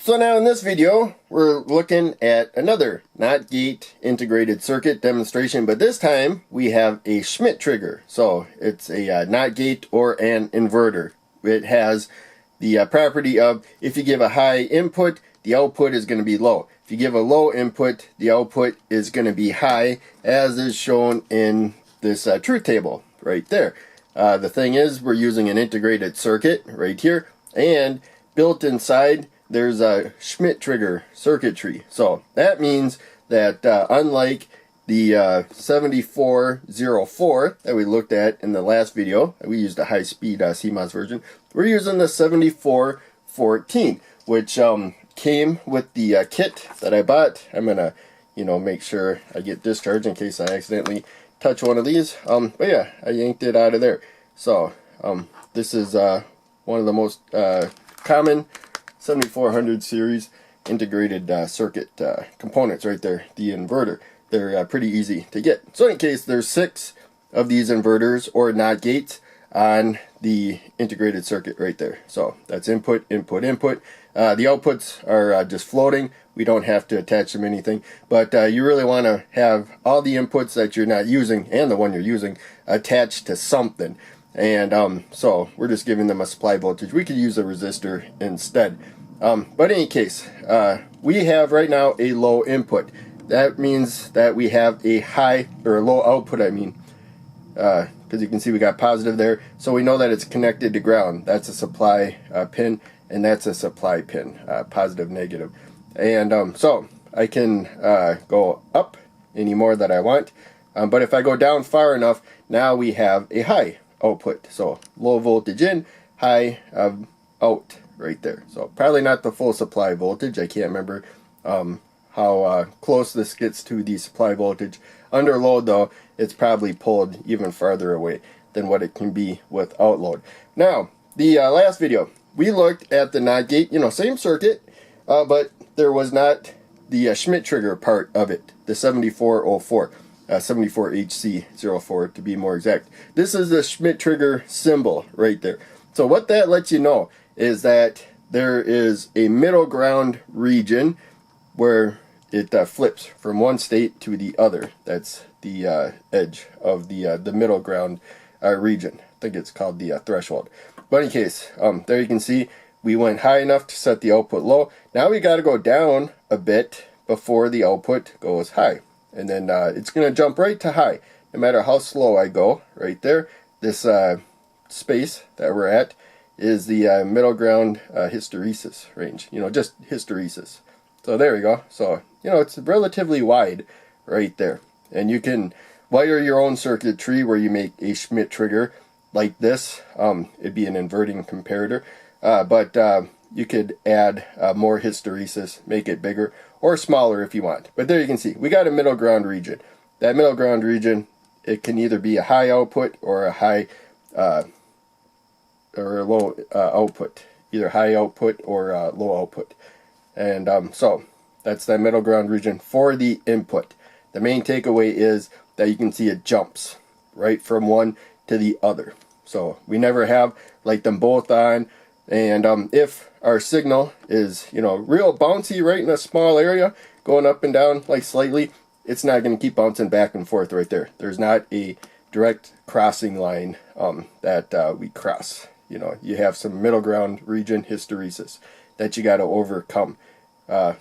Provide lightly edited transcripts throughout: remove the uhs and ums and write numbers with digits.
So now in this video, we're looking at another NOT gate integrated circuit demonstration, but this time we have a Schmitt trigger. So it's a NOT gate or an inverter. It has the property of if you give a high input, the output is going to be low. If you give a low input, the output is going to be high, as is shown in this truth table right there. The thing is, we're using an integrated circuit right here, and built inside there's a Schmitt trigger circuitry. So that means that unlike the 7404 that we looked at in the last video, we used a high-speed CMOS version, we're using the 7414, which came with the kit that I bought. I'm gonna, make sure I get discharged in case I accidentally touch one of these. But yeah, I yanked it out of there. So this is one of the most common 7400 series integrated circuit components right there, the inverter. They're pretty easy to get. So in case there's 6 of these inverters or NOT gates on the integrated circuit right there. So that's input, input, input. The outputs are just floating. We don't have to attach them to anything, but you really want to have all the inputs that you're not using and the one you're using attached to something. And so we're just giving them a supply voltage. We could use a resistor instead. But in any case, we have right now a low input. That means that we have a high, or a low output, because you can see we got positive there. So we know that it's connected to ground. That's a supply pin, and that's a supply pin, positive, negative. And so I can go up any more that I want. But if I go down far enough, now we have a high output. So low voltage in, high out right there. So probably not the full supply voltage. I can't remember how close this gets to the supply voltage. Under load though, it's probably pulled even farther away than what it can be without load. Now, the last video, we looked at the NOT gate, same circuit, but there was not the Schmitt trigger part of it, the 7404. 74HC04 to be more exact. This is the Schmitt trigger symbol right there. So what that lets you know is that there is a middle ground region where it flips from one state to the other. That's the edge of the middle ground region. I think it's called the threshold. But in any case, there you can see we went high enough to set the output low. Now we got to go down a bit before the output goes high. And then it's going to jump right to high, no matter how slow I go. Right there, this space that we're at is the middle ground hysteresis range. Just hysteresis. So there we go. So, it's relatively wide right there. And you can wire your own circuitry where you make a Schmitt trigger like this. It'd be an inverting comparator. But you could add more hysteresis, make it bigger, or smaller if you want. But there you can see, we got a middle ground region. That middle ground region, it can either be a high output or a high or a low output. Either high output or low output. And so, that's that middle ground region for the input. The main takeaway is that you can see it jumps right from one to the other. So, we never have like them both on. And if our signal is, real bouncy right in a small area, going up and down like slightly, it's not going to keep bouncing back and forth right there. There's not a direct crossing line that we cross. You have some middle ground region hysteresis that you got to overcome.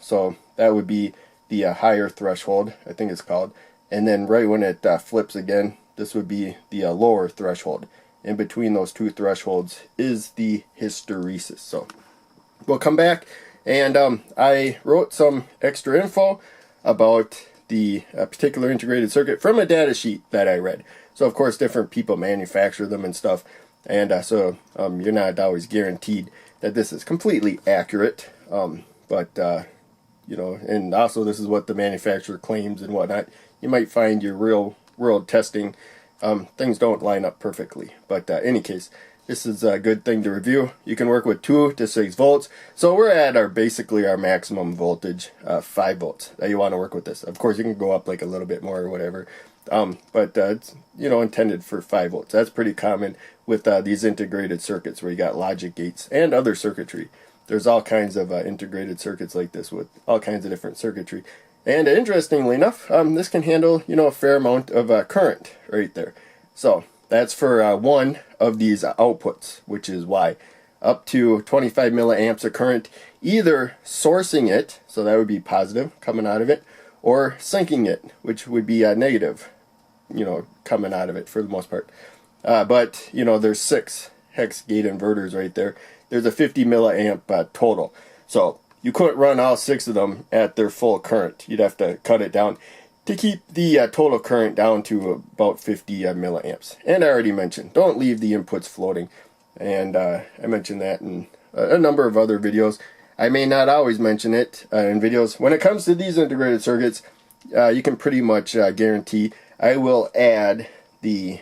So that would be the higher threshold, I think it's called. And then right when it flips again, this would be the lower threshold. In between those two thresholds is the hysteresis. So we'll come back, and I wrote some extra info about the particular integrated circuit from a data sheet that I read. So of course different people manufacture them and stuff, and so you're not always guaranteed that this is completely accurate, but and also this is what the manufacturer claims and whatnot. You might find your real world testing things don't line up perfectly. But in any case, this is a good thing to review. You can work with 2 to 6 volts. So we're at basically our maximum voltage, 5 volts that you want to work with this. Of course, you can go up like a little bit more or whatever. But it's intended for 5 volts. That's pretty common with these integrated circuits where you got logic gates and other circuitry. there's all kinds of integrated circuits like this with all kinds of different circuitry. And interestingly enough, this can handle, you know, a fair amount of current right there. So that's for one of these outputs, which is why. Up to 25 milliamps of current, either sourcing it, so that would be positive coming out of it, or sinking it, which would be negative, you know, coming out of it for the most part. But, you know, there's 6 hex gate inverters right there. There's a 50 milliamp total. So you couldn't run all 6 of them at their full current. You'd have to cut it down to keep the total current down to about 50 milliamps. And I already mentioned, don't leave the inputs floating. And I mentioned that in a number of other videos. I may not always mention it in videos. When it comes to these integrated circuits, you can pretty much guarantee I will add the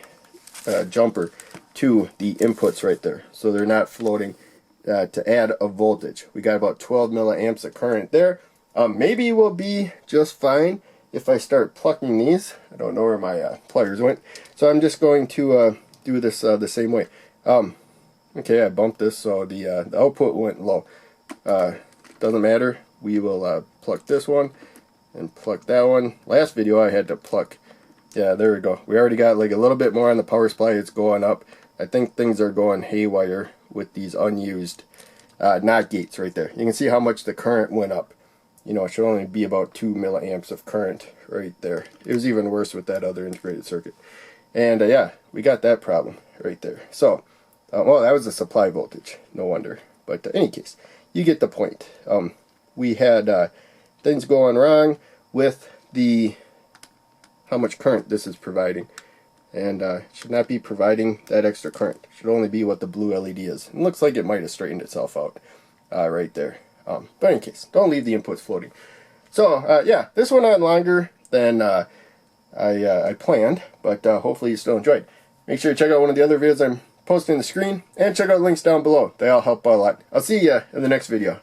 jumper to the inputs right there, so they're not floating, to add a voltage. We got about 12 milliamps of current there. Maybe we'll be just fine if I start plucking these. I don't know where my pliers went, so I'm just going to do this the same way. Okay, I bumped this, so the output went low. Doesn't matter. We will pluck this one and pluck that one. Last video I had to pluck. Yeah, there we go. We already got like a little bit more on the power supply. It's going up. I think things are going haywire with these unused NOT gates right there. You can see how much the current went up. You know, it should only be about 2 milliamps of current right there. It was even worse with that other integrated circuit. And yeah, we got that problem right there. So, well, that was the supply voltage. No wonder. But in any case, you get the point. We had things going wrong with the how much current this is providing, and should not be providing that extra current. Should only be what the blue LED is. It looks like it might have straightened itself out right there. But in any case, don't leave the inputs floating. So yeah, this went on longer than I planned, but hopefully you still enjoyed. Make sure to check out one of the other videos I'm posting on the screen, and check out links down below. They all help out a lot. I'll see you in the next video.